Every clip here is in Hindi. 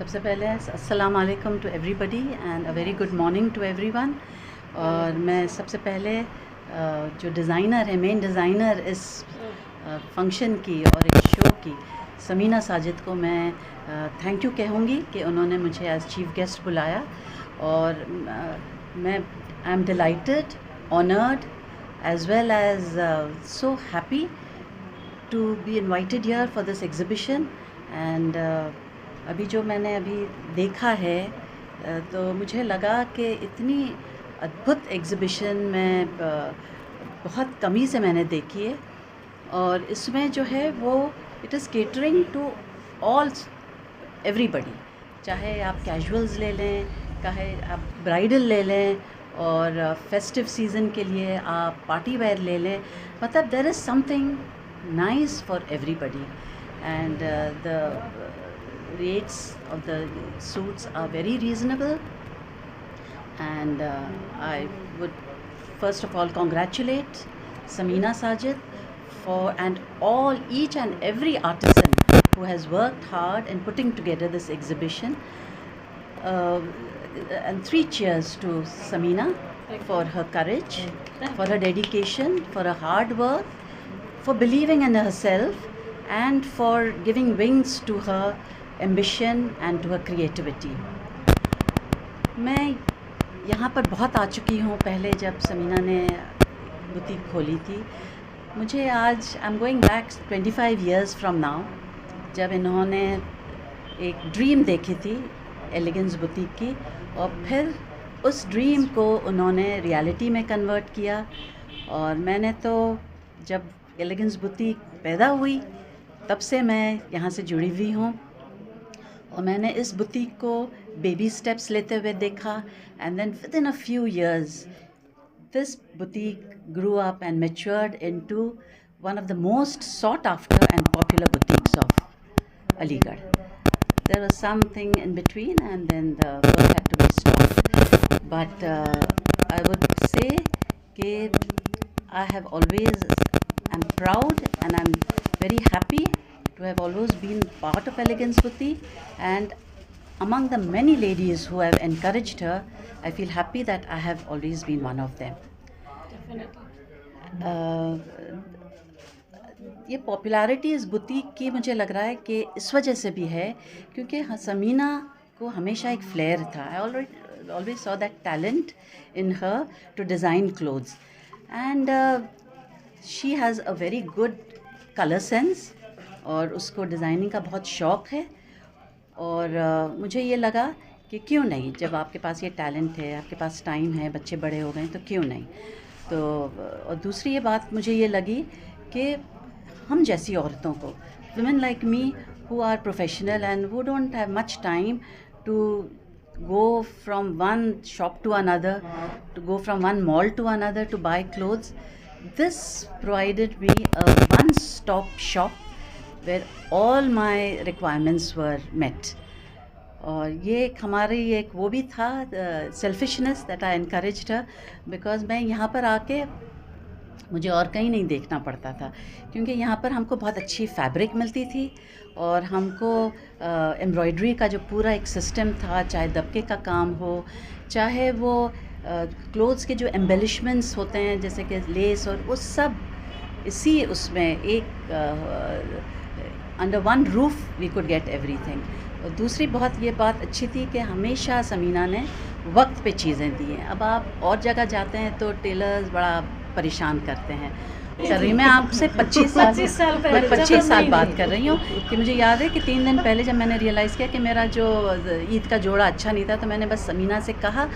सबसे पहले अस्सलाम वालेकुम to everybody and a very good morning to everyone. और मैं सबसे पहले जो डिज़ाइनर है, मेन डिज़ाइनर इस फंक्शन की और इस शो की, समीना साजिद को मैं थैंक यू कहूँगी कि उन्होंने मुझे एज चीफ गेस्ट बुलाया। और मैं I am delighted, honoured as well as so happy to be invited here for this exhibition and अभी जो मैंने अभी देखा है तो मुझे लगा कि इतनी अद्भुत एग्ज़िबिशन मैं बहुत कमी से मैंने देखी है। और इसमें जो है वो it is catering to all everybody, चाहे आप कैजुअल्स ले लें, चाहे आप ब्राइडल ले लें, और फेस्टिव सीज़न के लिए आप पार्टी वेयर ले लें। मतलब there is something nice for everybody and the rates of the suits are very reasonable. And I would first of all congratulate Sameena Sajid for each and every artisan who has worked hard in putting together this exhibition. And 3 cheers to Sameena for her courage, for her dedication, for her hard work, for believing in herself, and for giving wings to her ambition and to her creativity. मैं यहाँ पर बहुत आ चुकी हूँ, पहले जब समीना ने बुटीक खोली थी। मुझे आज I am going back 25 years from now, जब इन्होंने एक ड्रीम देखी थी एलिगेंस बुटीक की, और फिर उस ड्रीम को उन्होंने रियलिटी में कन्वर्ट किया। और मैंने तो जब एलिगेंस बुटीक पैदा हुई तब से मैं यहाँ से जुड़ी हुई हूँ, और मैंने इस बुटीक को बेबी स्टेप्स लेते हुए देखा। And then within a few years this boutique grew up and matured into one of the most sought after and popular boutiques of Aligarh. There was something in between and then the work had to be stopped. But I would say that I have always, I'm proud and I'm very happy to have always been part of Elegance Boutique, and among the many ladies who have encouraged her, I feel happy that I have always been one of them. ये पॉपुलैरिटी इस बुटीक की मुझे लग रहा है कि इस वजह से भी है क्योंकि समीना को हमेशा एक फ्लेयर था। आई always saw that talent in her to design clothes, and she has a very good color sense और उसको डिज़ाइनिंग का बहुत शौक़ है। और मुझे ये लगा कि क्यों नहीं, जब आपके पास ये टैलेंट है, आपके पास टाइम है, बच्चे बड़े हो गए, तो क्यों नहीं। तो और दूसरी ये बात मुझे ये लगी कि हम जैसी औरतों को, women like me who are professional and who don't have much time to go from one shop to another, to go from one mall to another to buy clothes, this provided me a one-stop shop where all my requirements were met. और ये हमारी एक वो भी था selfishness that I encouraged her, because मैं यहाँ पर आके मुझे और कहीं नहीं देखना पड़ता था, क्योंकि यहाँ पर हमको बहुत अच्छी फैब्रिक मिलती थी और हमको एम्ब्रॉयडरी का जो पूरा एक सिस्टम था, चाहे दबके का काम हो, चाहे वो क्लोथ्स के जो एम्बेलिशमेंट्स होते हैं जैसे कि लेस, और वो सब इसी उसमें एक under one roof we could get everything. और दूसरी बहुत ये बात अच्छी थी कि हमेशा समीना ने वक्त पे चीज़ें दी हैं। अब आप और जगह जाते हैं तो टेलर्स बड़ा परेशान करते हैं। कर रही मैं आपसे 25 साल बात कर रही हूँ कि मुझे याद है कि 3 दिन पहले जब मैंने रियलाइज़ किया कि मेरा जो ईद का जोड़ा अच्छा नहीं था, तो मैंने बस समीना से कहा,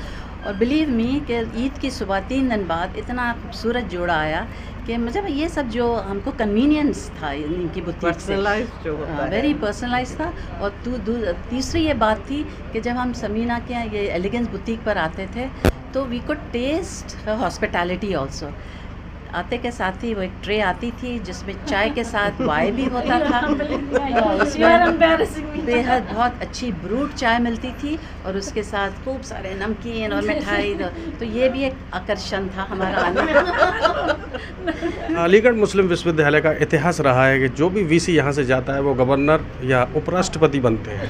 और बिलीव मी कि ईद की सुबह 3 दिन बाद इतना खूबसूरत जोड़ा आया कि मतलब ये सब जो हमको कन्वीनियंस था इनकी बुटीक से, वेरी पर्सनलाइज था। और तीसरी ये बात थी कि जब हम समीना के ये एलिगेंस बुटीक पर आते थे तो we could taste her hospitality also. आते के साथ ही वो एक ट्रे आती थी जिसमें चाय के साथ वाई भी होता था। उसमें बेहद बहुत अच्छी ब्रूड चाय मिलती थी और उसके साथ खूब सारे नमकीन और मिठाई, तो ये भी एक आकर्षण था हमारा आने का। अलीगढ़ मुस्लिम विश्वविद्यालय का इतिहास रहा है कि जो भी वीसी यहाँ से जाता है वो गवर्नर या उपराष्ट्रपति बनते हैं।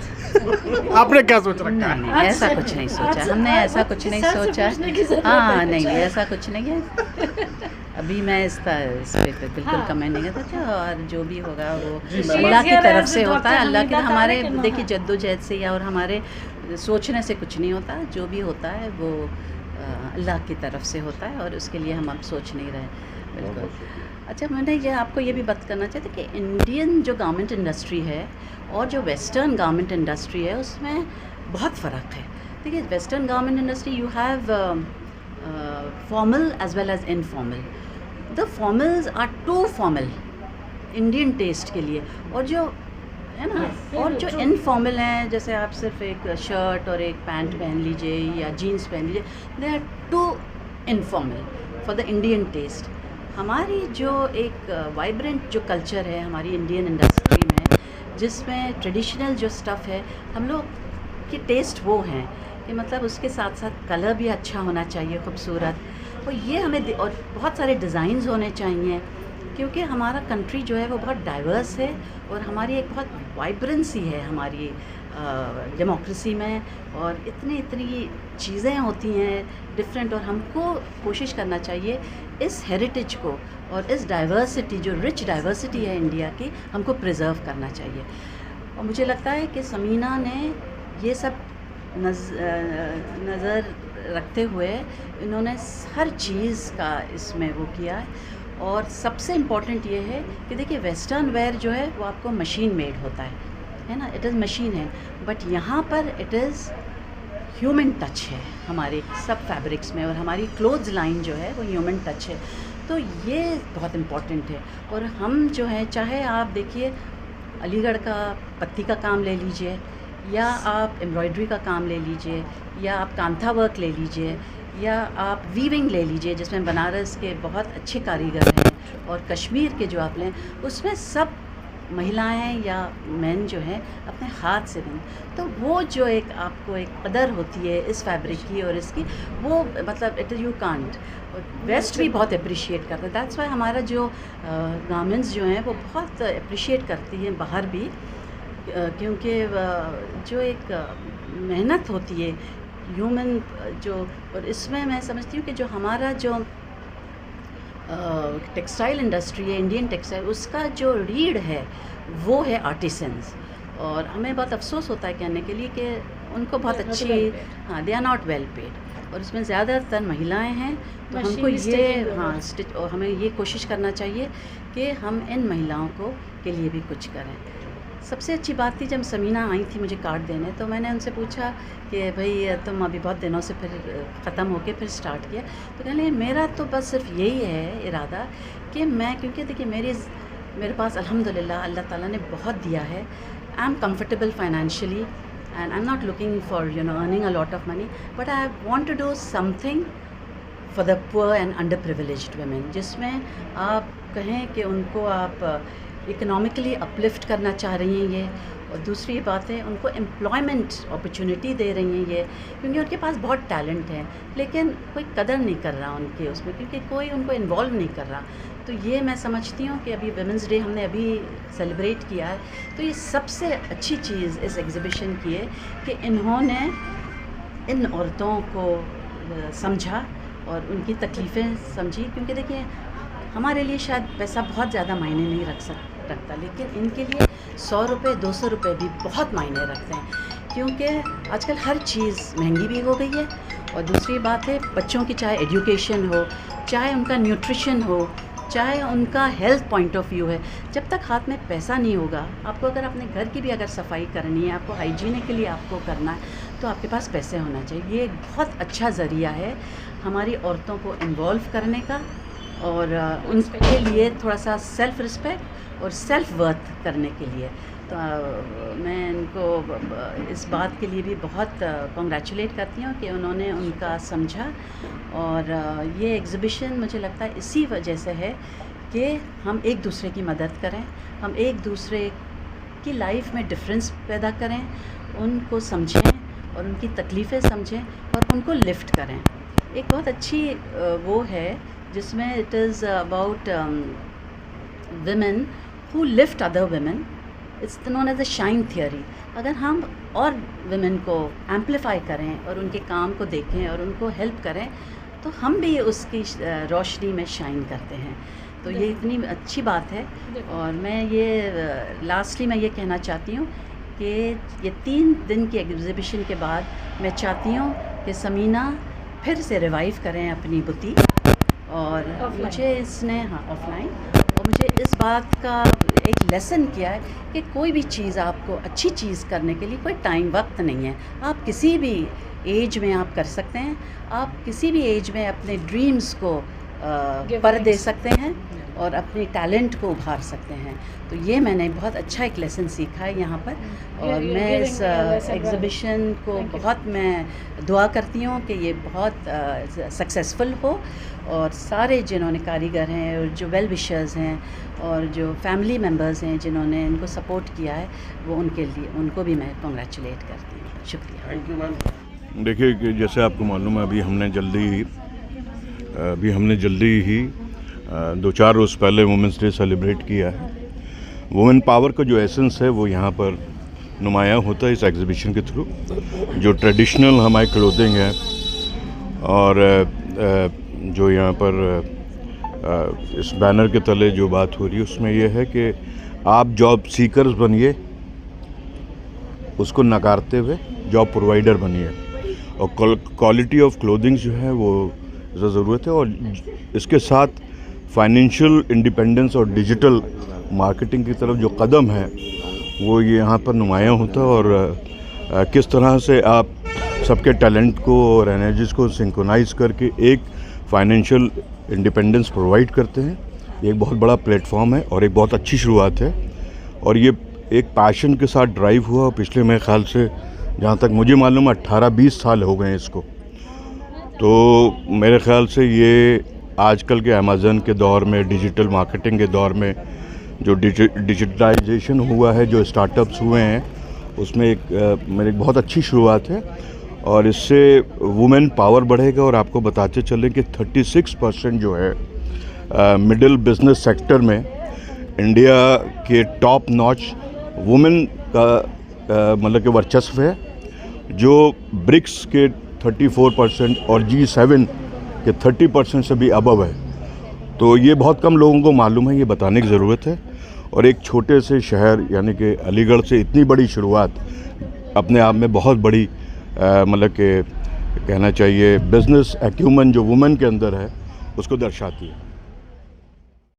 आपने क्या सोच रखा है? नहीं, ऐसा कुछ नहीं सोचा हमने, ऐसा कुछ नहीं सोचा। हाँ नहीं, ऐसा कुछ नहीं है। अभी मैं इस पे बिल्कुल कमेंट नहीं करता था, और जो भी होगा वो अल्लाह की तरफ से होता है। अल्लाह के हमारे देखिए जद्दोजहद से या और हमारे सोचने से कुछ नहीं होता, जो भी होता है वो अल्लाह की तरफ से होता है, और उसके लिए हम अब सोच नहीं रहे। बिल्कुल। अच्छा, मैंने ये आपको ये भी बात करना चाहती कि इंडियन जो गारमेंट इंडस्ट्री है और जो वेस्टर्न गारमेंट इंडस्ट्री है उसमें बहुत फ़र्क है। देखिए, western garment industry you have formal as well as informal. The formals are too formal Indian taste के लिए, और जो है ना, और जो इनफॉर्मल हैं, जैसे आप सिर्फ एक शर्ट और एक पैंट पहन लीजिए या जीन्स पहन लीजिए, they are too informal for the Indian taste. हमारी जो एक वाइब्रेंट जो कल्चर है हमारी इंडियन इंडस्ट्री में, जिसमें ट्रेडिशनल जो स्टफ़ है, हम लोग की टेस्ट वो हैं कि मतलब उसके साथ साथ कलर भी अच्छा होना चाहिए, खूबसूरत, और ये हमें और बहुत सारे डिज़ाइंस होने चाहिए, क्योंकि हमारा कंट्री जो है वो बहुत डाइवर्स है और हमारी एक बहुत वाइब्रेंसी है हमारी डेमोक्रेसी में, और इतनी चीज़ें होती हैं डिफरेंट, और हमको कोशिश करना चाहिए इस हेरिटेज को और इस डाइवर्सिटी, जो रिच डाइवर्सिटी है इंडिया की, हमको प्रिजर्व करना चाहिए। और मुझे लगता है कि समीना ने ये सब नज़र रखते हुए इन्होंने हर चीज़ का इसमें वो किया है। और सबसे इम्पॉर्टेंट ये है कि देखिए, वेस्टर्न वेयर जो है वो आपको मशीन मेड होता है ना, इट इज़ मशीन है, बट यहाँ पर इट इज़ ह्यूमन टच है हमारे सब फैब्रिक्स में, और हमारी क्लोथ्स लाइन जो है वो ह्यूमन टच है। तो ये बहुत इम्पॉर्टेंट है। और हम जो है, चाहे आप देखिए अलीगढ़ का पत्ती का काम ले लीजिए, या आप एम्ब्रॉयडरी का काम ले लीजिए, या आप कांथा वर्क ले लीजिए, या आप वीविंग ले लीजिए जिसमें बनारस के बहुत अच्छे कारीगर हैं, और कश्मीर के जो आप लें उसमें सब महिलाएं या मेन जो हैं अपने हाथ से बन, तो वो जो एक आपको एक कदर होती है इस फैब्रिक की और इसकी, वो मतलब इट यू कांट। और वेस्ट भी बहुत अप्रिशिएट करता है, दैट्स वाई हमारा जो गारमेंट्स जो हैं वो बहुत अप्रिशिएट करती हैं बाहर भी, क्योंकि जो एक मेहनत होती है ह्यूमन जो, और इसमें मैं समझती हूँ कि जो हमारा जो टेक्सटाइल इंडस्ट्री है, इंडियन टेक्सटाइल, उसका जो रीढ़ है वो है आर्टिसंस। और हमें बहुत अफसोस होता है कहने के लिए कि उनको बहुत अच्छी, हाँ, they are not well paid, और इसमें ज़्यादातर महिलाएं हैं। तो हमको ये, हाँ, स्टिच, और हमें ये कोशिश करना चाहिए कि हम इन महिलाओं को के लिए भी कुछ करें। सबसे अच्छी बात थी जब समीना आई थी मुझे कार्ड देने, तो मैंने उनसे पूछा कि भाई तुम अभी बहुत दिनों से फिर ख़त्म होके फिर स्टार्ट किया, तो कहने मेरा तो बस सिर्फ यही है इरादा कि मैं, क्योंकि देखिए मेरे पास अल्हम्दुलिल्लाह अल्लाह ताला ने बहुत दिया है, I am comfortable financially and I am not looking for earning a lot of money, but I want to do something for the poor and underprivileged women, जिसमें आप कहें कि उनको आप इकोनॉमिकली अपलिफ्ट करना चाह रही हैं ये, और दूसरी बात है उनको एम्प्लॉयमेंट अपॉर्चुनिटी दे रही हैं ये, क्योंकि उनके पास बहुत टैलेंट है लेकिन कोई कदर नहीं कर रहा उनके उसमें, क्योंकि कोई उनको इन्वॉल्व नहीं कर रहा। तो ये मैं समझती हूँ कि अभी वुमेंस डे हमने अभी सेलिब्रेट किया है, तो ये सबसे अच्छी चीज़ इस एग्ज़िबिशन की है कि इन्होंने इन औरतों को समझा और उनकी तकलीफ़ें समझी, क्योंकि देखिए हमारे लिए शायद पैसा बहुत ज़्यादा मायने नहीं रखता, लेकिन इनके लिए 100 रुपये 200 रुपये भी बहुत मायने रखते हैं, क्योंकि आजकल हर चीज़ महंगी भी हो गई है। और दूसरी बात है, बच्चों की चाहे एजुकेशन हो, चाहे उनका न्यूट्रिशन हो, चाहे उनका हेल्थ पॉइंट ऑफ व्यू है, जब तक हाथ में पैसा नहीं होगा, आपको अगर अपने घर की भी अगर सफाई करनी है, आपको हाइजीन के लिए आपको करना है, तो आपके पास पैसे होना चाहिए। ये एक बहुत अच्छा ज़रिया है हमारी औरतों को इन्वॉल्व करने का, और उनके लिए थोड़ा सा सेल्फ़ रिस्पेक्ट और सेल्फ़ वर्थ करने के लिए। तो मैं इनको इस बात के लिए भी बहुत कॉन्ग्रेचुलेट करती हूँ कि उन्होंने उनका समझा। और ये एग्ज़िबिशन मुझे लगता है इसी वजह से है कि हम एक दूसरे की मदद करें, हम एक दूसरे की लाइफ में डिफरेंस पैदा करें, उनको समझें और उनकी तकलीफ़ें समझें और उनको लिफ्ट करें। एक बहुत अच्छी वो है जिसमें it is about women who lift other women. It's known as the shine theory. अगर हम और women को amplify करें और उनके काम को देखें और उनको help करें तो हम भी उसकी रोशनी में शाइन करते हैं। तो ये इतनी अच्छी बात है। और मैं ये लास्टली मैं ये कहना चाहती हूँ कि ये 3 दिन की एग्ज़िबिशन के बाद मैं चाहती हूँ कि समीना फिर से रिवाइव करें अपनी बुटीक। और मुझे इसने ऑफलाइन और मुझे इस बात का एक लेसन किया है कि कोई भी चीज़ आपको अच्छी चीज़ करने के लिए कोई टाइम वक्त नहीं है। आप किसी भी एज में आप कर सकते हैं, आप किसी भी एज में अपने ड्रीम्स को पर दे सकते हैं और अपने टैलेंट को उभार सकते हैं। तो ये मैंने बहुत अच्छा एक लेसन सीखा है यहाँ पर। और मैं इस एग्ज़िबिशन को बहुत मैं दुआ करती हूँ कि ये बहुत सक्सेसफुल हो और सारे जिन्होंने कारीगर हैं और जो वेल विशर्स हैं और जो फैमिली मेम्बर्स हैं जिन्होंने इनको सपोर्ट किया है वो उनके लिए उनको भी मैं कॉन्ग्रेचुलेट करती हूँ। शुक्रिया। Thank you ma'am. देखिए कि जैसे आपको मालूम है अभी हमने जल्दी ही 2-4 रोज़ पहले वुमेंस डे सेलिब्रेट किया है। वुमेन पावर का जो एसेंस है वो यहाँ पर नुमायाँ होता है इस एग्ज़िबिशन के थ्रू। जो ट्रेडिशनल हमारी क्लोथिंग है और जो यहाँ पर इस बैनर के तले जो बात हो रही है उसमें यह है कि आप जॉब सीकर्स बनिए, उसको नकारते हुए जॉब प्रोवाइडर बनिए। और क्वालिटी ऑफ क्लोथिंग जो है वो ज़रूरत है और इसके साथ फाइनेंशियल इंडिपेंडेंस और डिजिटल मार्केटिंग की तरफ जो कदम है वो ये यहाँ पर नुमायाँ होता है। और किस तरह से आप सबके टैलेंट को और एनर्जीज़ को सिंक्रोनाइज़ करके एक फाइनेंशियल इंडिपेंडेंस प्रोवाइड करते हैं। ये एक बहुत बड़ा प्लेटफॉर्म है और एक बहुत अच्छी शुरुआत है। और ये एक पैशन के साथ ड्राइव हुआ। पिछले मेरे ख्याल से जहाँ तक मुझे मालूम है 18-20 साल हो गए हैं इसको। तो मेरे ख्याल से ये आजकल के अमेज़न के दौर में, डिजिटल मार्केटिंग के दौर में जो डिजिटलाइजेशन हुआ है, जो स्टार्टअप्स हुए हैं, उसमें मेरी बहुत अच्छी शुरुआत है। और इससे वुमेन पावर बढ़ेगा। और आपको बताते चलें कि 36% जो है मिडिल बिजनेस सेक्टर में इंडिया के टॉप नॉच वुमेन का मतलब कि वर्चस्व है, जो ब्रिक्स के 34% और G7 के 30% से भी अबव है। तो ये बहुत कम लोगों को मालूम है, ये बताने की ज़रूरत है। और एक छोटे से शहर यानी कि अलीगढ़ से इतनी बड़ी शुरुआत अपने आप में बहुत बड़ी मतलब कि कहना चाहिए बिज़नेस एक्यूमेन जो वुमेन के अंदर है उसको दर्शाती है।